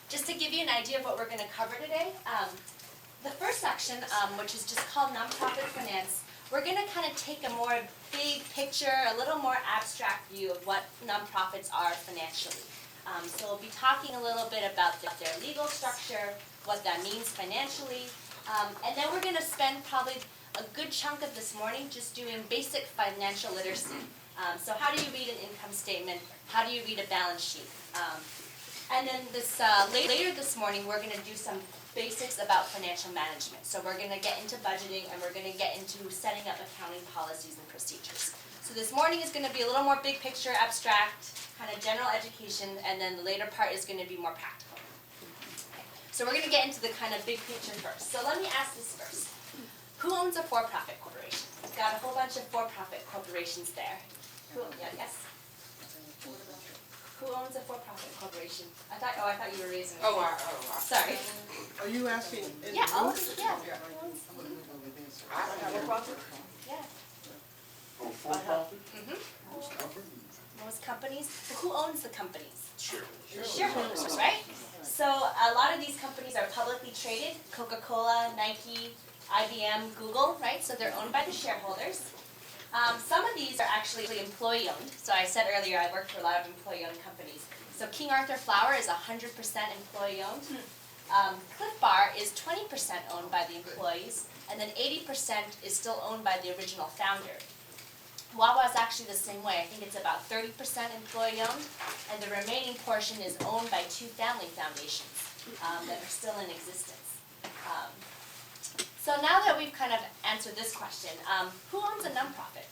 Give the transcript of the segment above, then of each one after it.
just to give you an idea of what we're going to cover today, the first section, which is just called Nonprofit Finance, we're going to kind of take a more big picture, a little more abstract view of what nonprofits are financially. So we'll be talking a little bit about their legal structure, what that means financially, and then we're going to spend probably a good chunk of this morning just doing basic financial literacy. So how do you read an income statement? How do you read a balance sheet? And then later this morning, we're going to do some basics about financial management. So we're going to get into budgeting, and we're going to get into setting up accounting policies and procedures. So this morning is going to be a little more big picture, abstract, kind of general education, and then the later part is going to be more practical. Okay. So we're going to get into the kind of big picture first. So let me ask this first. Who owns a for-profit corporation? We've got a whole bunch of for-profit corporations there. Yes? Who owns a for-profit corporation? I thought you were raising. Sorry. Are you asking? Yeah. Oh, yeah. I have a profit. Yeah. Oh, for-profit? Most companies. But who owns the companies? Shareholders. Shareholders, right? So a lot of these companies are publicly traded. Coca-Cola, Nike, IBM, Google, right? So they're owned by the shareholders. Some of these are actually employee-owned. So I said earlier I worked for a lot of employee-owned companies. So King Arthur Flour is 100% employee-owned. Cliff Bar is 20% owned by the employees, and then 80% is still owned by the original founder. Wawa is actually the same way. I think it's about 30% employee-owned, and the remaining portion is owned by two family foundations that are still in existence. So now that we've kind of answered this question, who owns a nonprofit?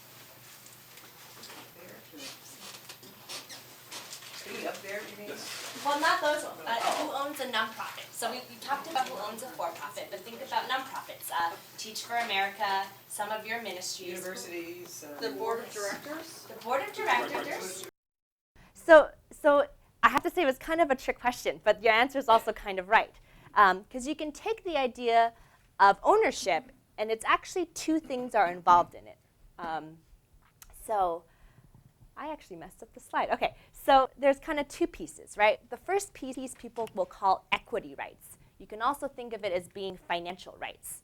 Up there, you mean? Well, not those ones. Who owns a nonprofit? So we talked about who owns a for-profit, but think about nonprofits. Teach for America, some of your ministries. Universities. The board of directors? The board of directors. So I have to say it was kind of a trick question, but your answer is also kind of right. Because you can take the idea of ownership, and it's actually two things are involved in it. So I actually messed up the slide. Okay, so there's kind of two pieces, right? The first piece people will call equity rights. You can also think of it as being financial rights.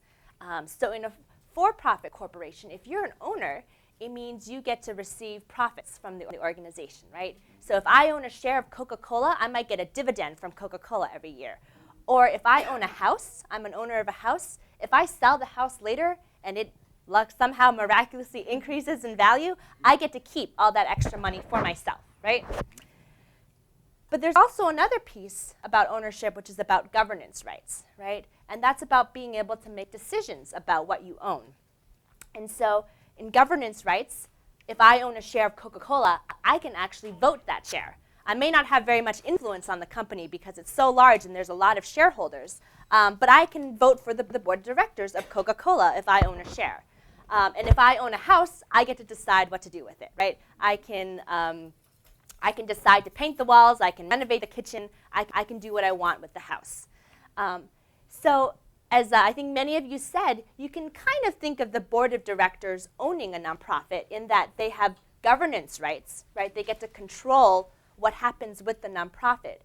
So in a for-profit corporation, if you're an owner, it means you get to receive profits from the organization, right? So if I own a share of Coca-Cola, I might get a dividend from Coca-Cola every year. Or if I own a house, I'm an owner of a house, if I sell the house later and it somehow miraculously increases in value, I get to keep all that extra money for myself, right? But there's also another piece about ownership, which is about governance rights, right? And that's about being able to make decisions about what you own. And so in governance rights, if I own a share of Coca-Cola, I can actually vote that share. I may not have very much influence on the company because it's so large and there's a lot of shareholders, but I can vote for the board of directors of Coca-Cola if I own a share. And if I own a house, I get to decide what to do with it, right? I can decide to paint the walls, I can renovate the kitchen, I can do what I want with the house. So as I think many of you said, you can kind of think of the board of directors owning a nonprofit in that they have governance rights, right? They get to control what happens with the nonprofit.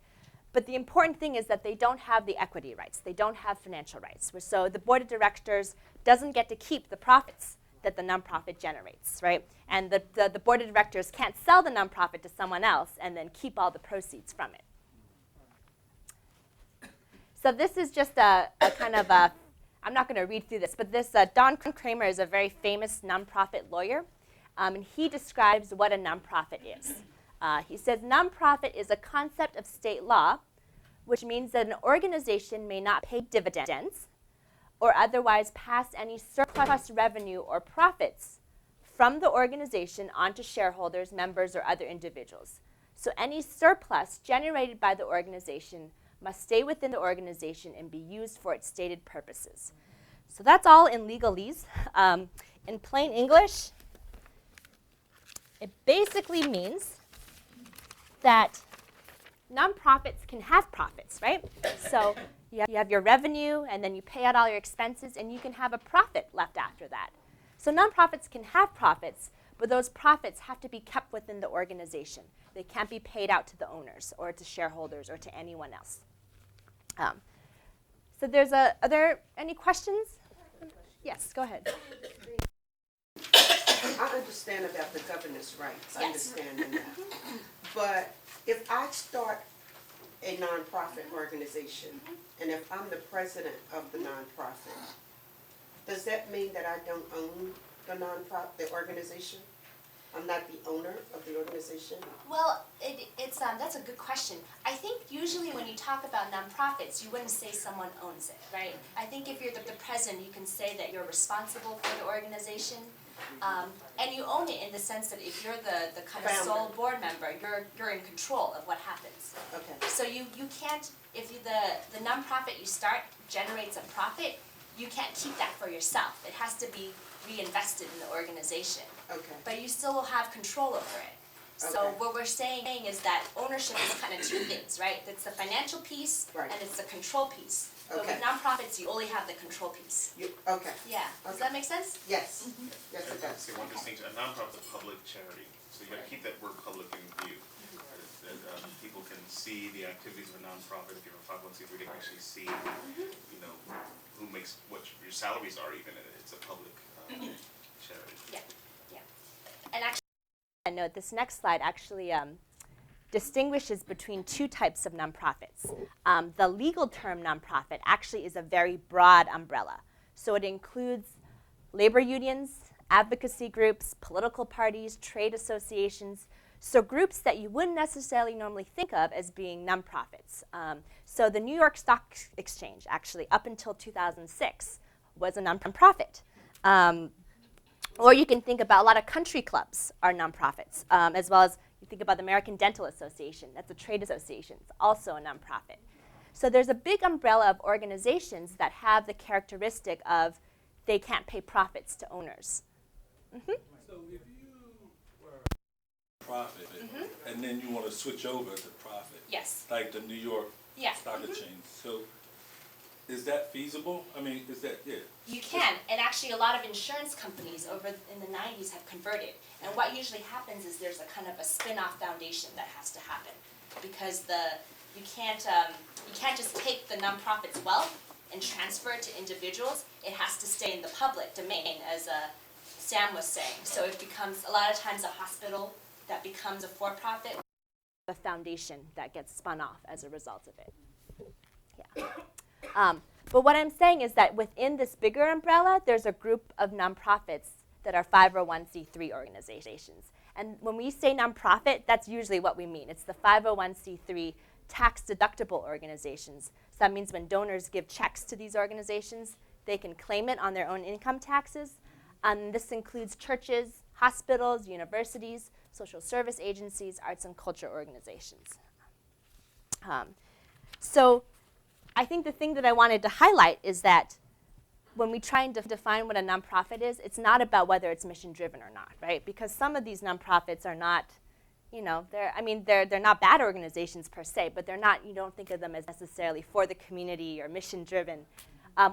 But the important thing is that they don't have the equity rights. They don't have financial rights. So the board of directors doesn't get to keep the profits that the nonprofit generates, right? And the board of directors can't sell the nonprofit to someone else and then keep all the proceeds from it. So this is just a kind of a, I'm not going to read through this, but this Don Kramer is a very famous nonprofit lawyer, and he describes what a nonprofit is. He says, nonprofit is a concept of state law, which means that an organization may not pay dividends or otherwise pass any surplus revenue or profits from the organization onto shareholders, members, or other individuals. So any surplus generated by the organization must stay within the organization and be used for its stated purposes. So that's all in legalese. In plain English, it basically means that nonprofits can have profits, right? So you have your revenue, and then you pay out all your expenses, and you can have a profit left after that. So nonprofits can have profits, but those profits have to be kept within the organization. They can't be paid out to the owners or to shareholders or to anyone else. So there's are there any questions? Yes, go ahead. I understand about the governance rights, I Yes. understand that. But if I start a nonprofit organization, and if I'm the president of the nonprofit, does that mean that I don't own the nonprofit, the organization? I'm not the owner of the organization? Well, it's that's a good question. I think usually when you talk about nonprofits, you wouldn't say someone owns it, right? I think if you're the president, you can say that you're responsible for the organization, and you own it in the sense that if you're the kind of Founder. sole board member, you're in control of what happens. Okay, So you can't, if the nonprofit you start generates a profit, you can't keep that for yourself. It has to be reinvested in the organization. okay, But you still will have control over it. So Okay. what we're saying is that ownership is kind of two things, right? It's the financial piece Right. and it's the control piece. But Okay. with nonprofits, you only have the control piece. okay, Yeah, does Okay. that make sense? yes, yes it I'd does. say one distinction, a nonprofit is a public charity, so you gotta keep that word public in view. That people can see the activities of a nonprofit, if you're a 501c3, they can actually see, you know, who makes, what your salaries are even, and it's a public charity. Yeah, yeah. And actually, I note this next slide actually distinguishes between two types of nonprofits. The legal term nonprofit actually is a very broad umbrella. So it includes labor unions, advocacy groups, political parties, trade associations, so groups that you wouldn't necessarily normally think of as being nonprofits. So the New York Stock Exchange actually up until 2006 was a nonprofit. Or you can think about a lot of country clubs are nonprofits, as well as you think about the American Dental Association. That's a trade association. It's also a nonprofit. So there's a big umbrella of organizations that have the characteristic of they can't pay profits to owners. So if you were a profit and then you want to switch over to profit, yes, like the New York yeah. Stock Exchange, so is that feasible? I mean, is that, yeah. You can, and actually a lot of insurance companies over in the 90s have converted. And what usually happens is there's a kind of a spin-off foundation that has to happen, because you can't just take the nonprofit's wealth and transfer it to individuals. It has to stay in the public domain, as Sam was saying. So it becomes a lot of times a hospital that becomes a for-profit. A foundation that gets spun off as a result of it. Yeah. But what I'm saying is that within this bigger umbrella, there's a group of nonprofits that are 501c3 organizations. And when we say nonprofit, that's usually what we mean. It's the 501c3 tax-deductible organizations. So that means when donors give checks to these organizations, they can claim it on their own income taxes. This includes churches, hospitals, universities, social service agencies, arts and culture organizations. So I think the thing that I wanted to highlight is that when we try and define what a nonprofit is, it's not about whether it's mission-driven or not, right? Because some of these nonprofits are not, you know, they're not bad organizations per se, but they're not, you don't think of them as necessarily for the community or mission-driven.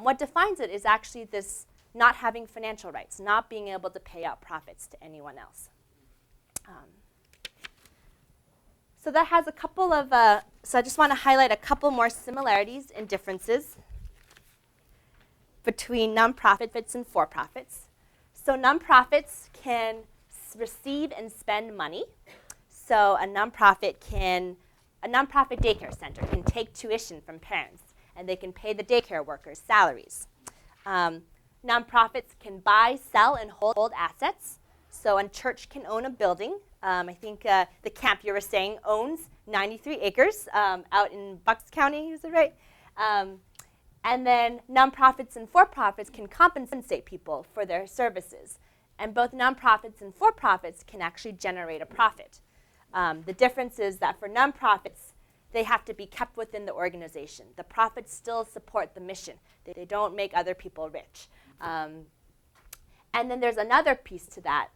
What defines it is actually this not having financial rights, not being able to pay out profits to anyone else. So that has a couple of, so I just want to highlight a couple more similarities and differences between nonprofits and for-profits. So nonprofits can receive and spend money. So a nonprofit daycare center can take tuition from parents, and they can pay the daycare workers salaries. Nonprofits can buy, sell, and hold assets. So a church can own a building. I think the camp you were saying owns 93 acres out in Bucks County, is it right? And then nonprofits and for-profits can compensate people for their services. And both nonprofits and for-profits can actually generate a profit. The difference is that for nonprofits, they have to be kept within the organization. The profits still support the mission. They don't make other people rich. And then there's another piece to that.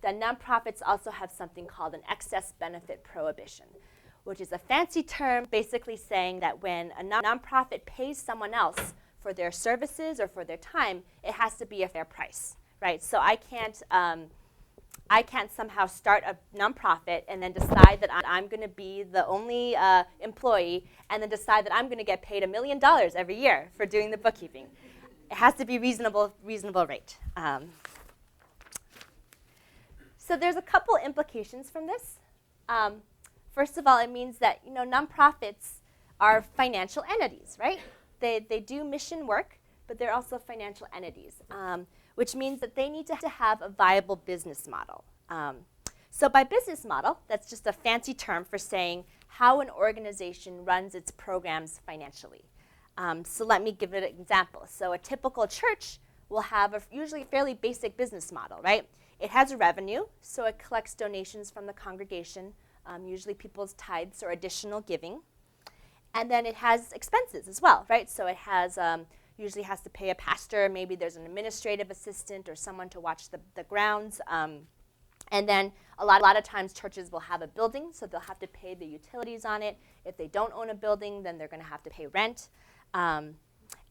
That nonprofits also have something called an excess benefit prohibition, which is a fancy term basically saying that when a nonprofit pays someone else for their services or for their time, it has to be a fair price, right? So I I can't somehow start a nonprofit and then decide that I'm going to be the only employee and then decide that I'm going to get paid $1 million every year for doing the bookkeeping. It has to be reasonable rate. So there's a couple implications from this. First of all, it means that nonprofits are financial entities, right? They do mission work, but they're also financial entities, which means that they need to have a viable business model. So by business model, that's just a fancy term for saying how an organization runs its programs financially. So let me give it an example. So a typical church will have a usually fairly basic business model, right? It has a revenue, so it collects donations from the congregation, usually people's tithes or additional giving. And then it has expenses as well, right? So it has usually has to pay a pastor, maybe there's an administrative assistant or someone to watch the grounds. And then a lot of times churches will have a building, so they'll have to pay the utilities on it. If they don't own a building, then they're going to have to pay rent. And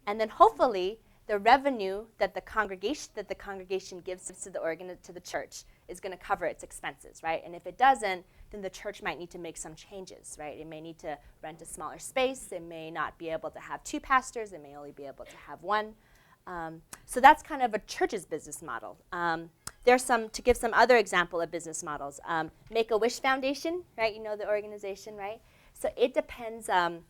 then hopefully the revenue that the congregation gives to the church is going to cover its expenses, right? And if it doesn't, then the church might need to make some changes, right? It may need to rent a smaller space. It may not be able to have 2 pastors. It may only be able to have 1. So that's kind of a church's business model. There's to give some other example of business models. Make-A-Wish Foundation, right? You know the organization, right? So it depends on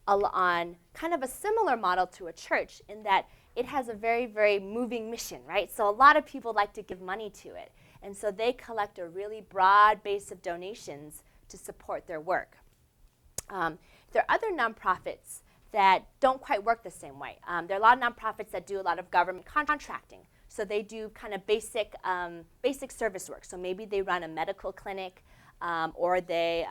kind of a similar model to a church in that it has a very, very moving mission, right? So a lot of people like to give money to it. And so they collect a really broad base of donations to support their work. There are other nonprofits that don't quite work the same way. There are a lot of nonprofits that do a lot of government contracting. So they do kind of basic service work. So maybe they run a medical clinic, or they,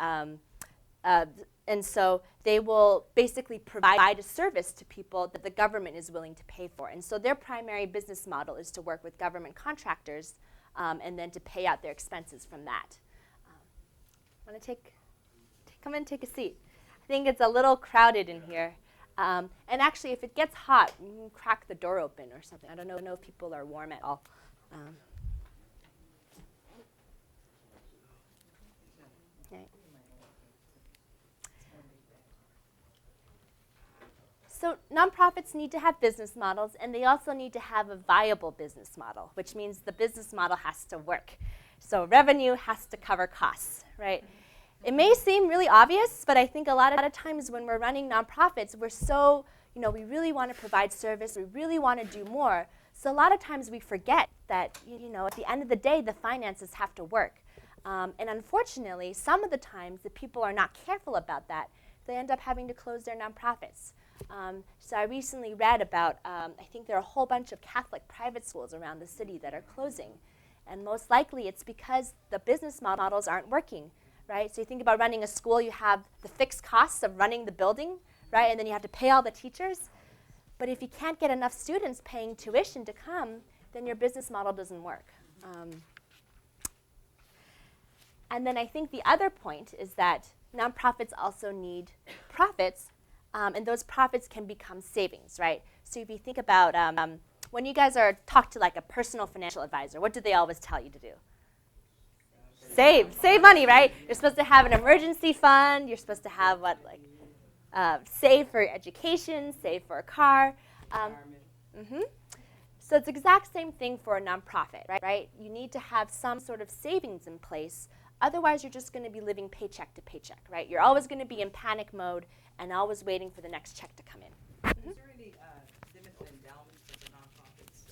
and so they will basically provide a service to people that the government is willing to pay for. And so their primary business model is to work with government contractors and then to pay out their expenses from that. Want to come in and take a seat. I think it's a little crowded in here. And actually, if it gets hot, you can crack the door open or something. I don't know if people are warm at all. Okay. So nonprofits need to have business models, and they also need to have a viable business model, which means the business model has to work. So revenue has to cover costs, right? It may seem really obvious, but I think a lot of times when we're running nonprofits, we're so, we really want to provide service, we really want to do more. So a lot of times we forget that, at the end of the day, the finances have to work. And unfortunately, some of the times, the people are not careful about that. They end up having to close their nonprofits. So I recently read about, I think there are a whole bunch of Catholic private schools around the city that are closing. And most likely it's because the business models aren't working, right? So you think about running a school, you have the fixed costs of running the building, right? And then you have to pay all the teachers. But if you can't get enough students paying tuition to come, then your business model doesn't work. And then I think the other point is that nonprofits also need profits, and those profits can become savings, right? So if you think about when you guys talk to like a personal financial advisor, what do they always tell you to do? Save money, right? You're supposed to have an emergency fund. You're supposed to have save for education, save for a car. So it's the exact same thing for a nonprofit, right? You need to have some sort of savings in place. Otherwise, you're just going to be living paycheck to paycheck, right? You're always going to be in panic mode and always waiting for the next check to come in. Is there any limit on endowments for the nonprofits?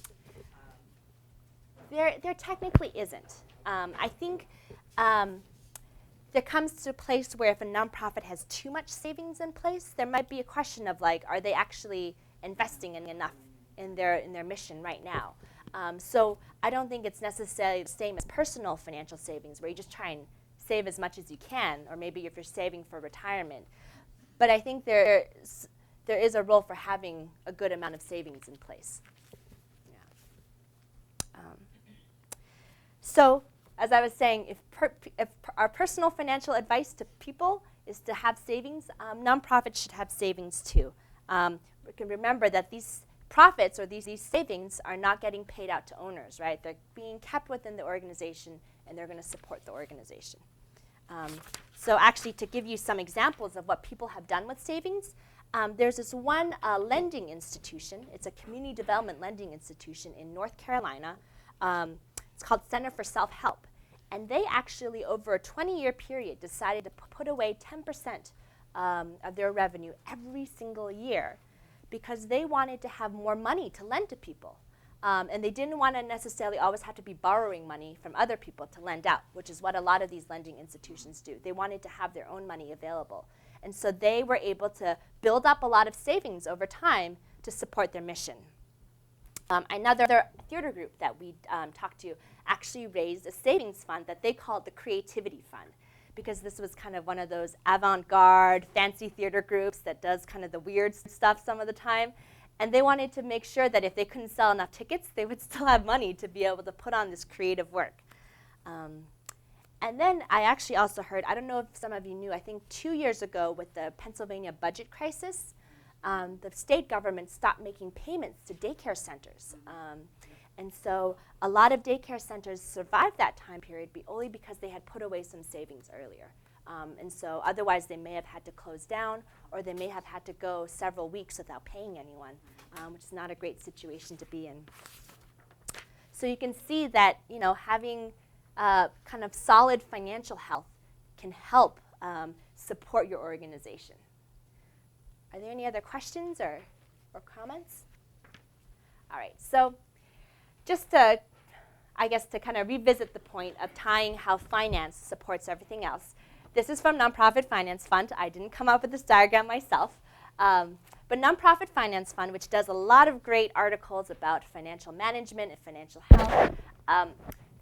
There technically isn't. I think there comes to a place where if a nonprofit has too much savings in place, there might be a question of are they actually investing in enough in their mission right now? So I don't think it's necessarily the same as personal financial savings where you just try and save as much as you can, or maybe if you're saving for retirement. But I think there is a role for having a good amount of savings in place. Yeah. So as I was saying, if our personal financial advice to people is to have savings, nonprofits should have savings too. We can remember that these profits or these savings are not getting paid out to owners, right? They're being kept within the organization and they're going to support the organization. So actually, to give you some examples of what people have done with savings, there's this one lending institution. It's a community development lending institution in North Carolina. It's called Center for Self-Help. And they actually, over a 20-year period, decided to put away 10% of their revenue every single year because they wanted to have more money to lend to people. And they didn't want to necessarily always have to be borrowing money from other people to lend out, which is what a lot of these lending institutions do. They wanted to have their own money available. And so they were able to build up a lot of savings over time to support their mission. Another theater group that we talked to actually raised a savings fund that they called the Creativity Fund, because this was kind of one of those avant-garde, fancy theater groups that does kind of the weird stuff some of the time. And they wanted to make sure that if they couldn't sell enough tickets, they would still have money to be able to put on this creative work. And then I actually also heard, I don't know if some of you knew, I think 2 years ago with the Pennsylvania budget crisis, the state government stopped making payments to daycare centers. And so a lot of daycare centers survived that time period only because they had put away some savings earlier. And so otherwise they may have had to close down, or they may have had to go several weeks without paying anyone, which is not a great situation to be in. So you can see that, you know, having kind of solid financial health can help support your organization. Are there any other questions or comments? All right, so just to, I guess, to kind of revisit the point of tying how finance supports everything else. This is from Nonprofit Finance Fund. I didn't come up with this diagram myself. But Nonprofit Finance Fund, which does a lot of great articles about financial management and financial health,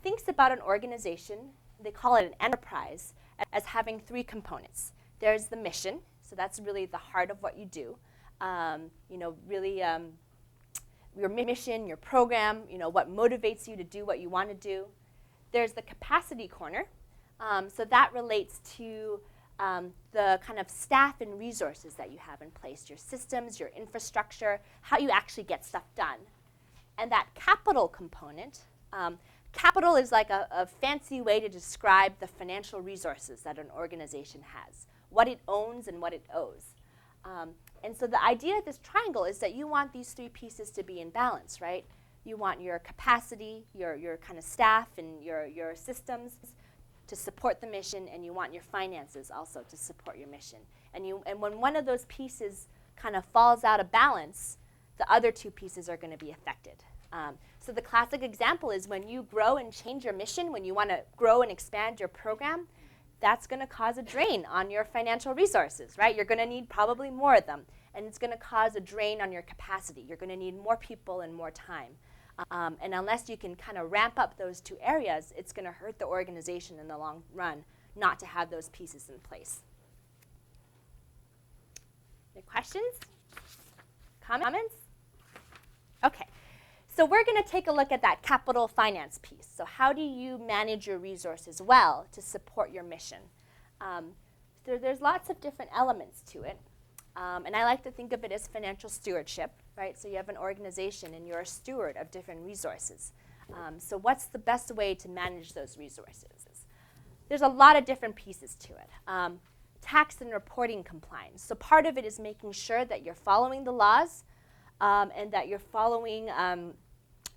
thinks about an organization, they call it an enterprise, as having three components. There's the mission, so that's really the heart of what you do. You know, really your mission, your program, you know, what motivates you to do what you want to do. There's the capacity corner. So that relates to the kind of staff and resources that you have in place, your systems, your infrastructure, how you actually get stuff done. And that capital component, capital is like a fancy way to describe the financial resources that an organization has, what it owns and what it owes. And so the idea of this triangle is that you want these three pieces to be in balance, right? You want your capacity, your kind of staff and your systems to support the mission, and you want your finances also to support your mission. And when one of those pieces kind of falls out of balance, the other two pieces are going to be affected. So the classic example is when you grow and change your mission, when you want to grow and expand your program, that's going to cause a drain on your financial resources, right? You're going to need probably more of them, and it's going to cause a drain on your capacity. You're going to need more people and more time. And unless you can kind of ramp up those two areas, it's going to hurt the organization in the long run not to have those pieces in place. Any questions? Comments? Okay. So we're going to take a look at that capital finance piece. So how do you manage your resources well to support your mission? There's lots of different elements to it. And I like to think of it as financial stewardship, right? So you have an organization and you're a steward of different resources. So what's the best way to manage those resources? There's a lot of different pieces to it. Tax and reporting compliance. So part of it is making sure that you're following the laws and that you're following,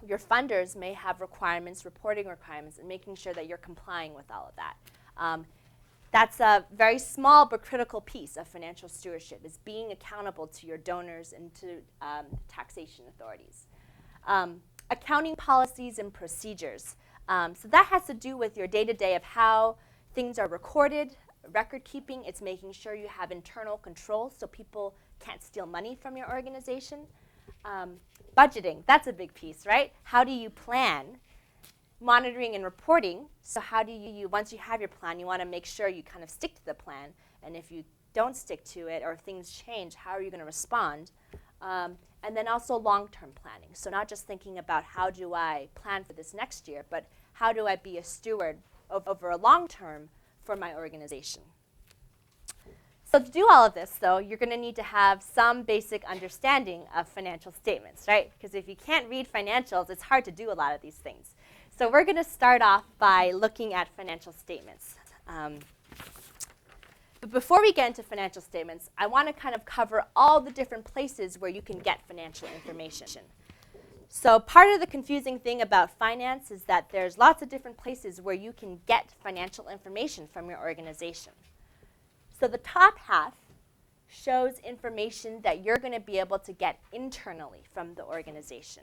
your funders may have requirements, reporting requirements, and making sure that you're complying with all of that. That's a very small but critical piece of financial stewardship, is being accountable to your donors and to taxation authorities. Accounting policies and procedures. So that has to do with your day-to-day of how things are recorded, record keeping. It's making sure you have internal control so people can't steal money from your organization. Budgeting, that's a big piece, right? How do you plan? Monitoring and reporting. So how do you, once you have your plan, you want to make sure you kind of stick to the plan. And if you don't stick to it or if things change, how are you going to respond? And then also long-term planning. So not just thinking about how do I plan for this next year, but how do I be a steward over a long term for my organization. So to do all of this, though, you're going to need to have some basic understanding of financial statements, right? Because if you can't read financials, it's hard to do a lot of these things. So we're going to start off by looking at financial statements. But before we get into financial statements, I want to kind of cover all the different places where you can get financial information. So part of the confusing thing about finance is that there's lots of different places where you can get financial information from your organization. So the top half shows information that you're going to be able to get internally from the organization.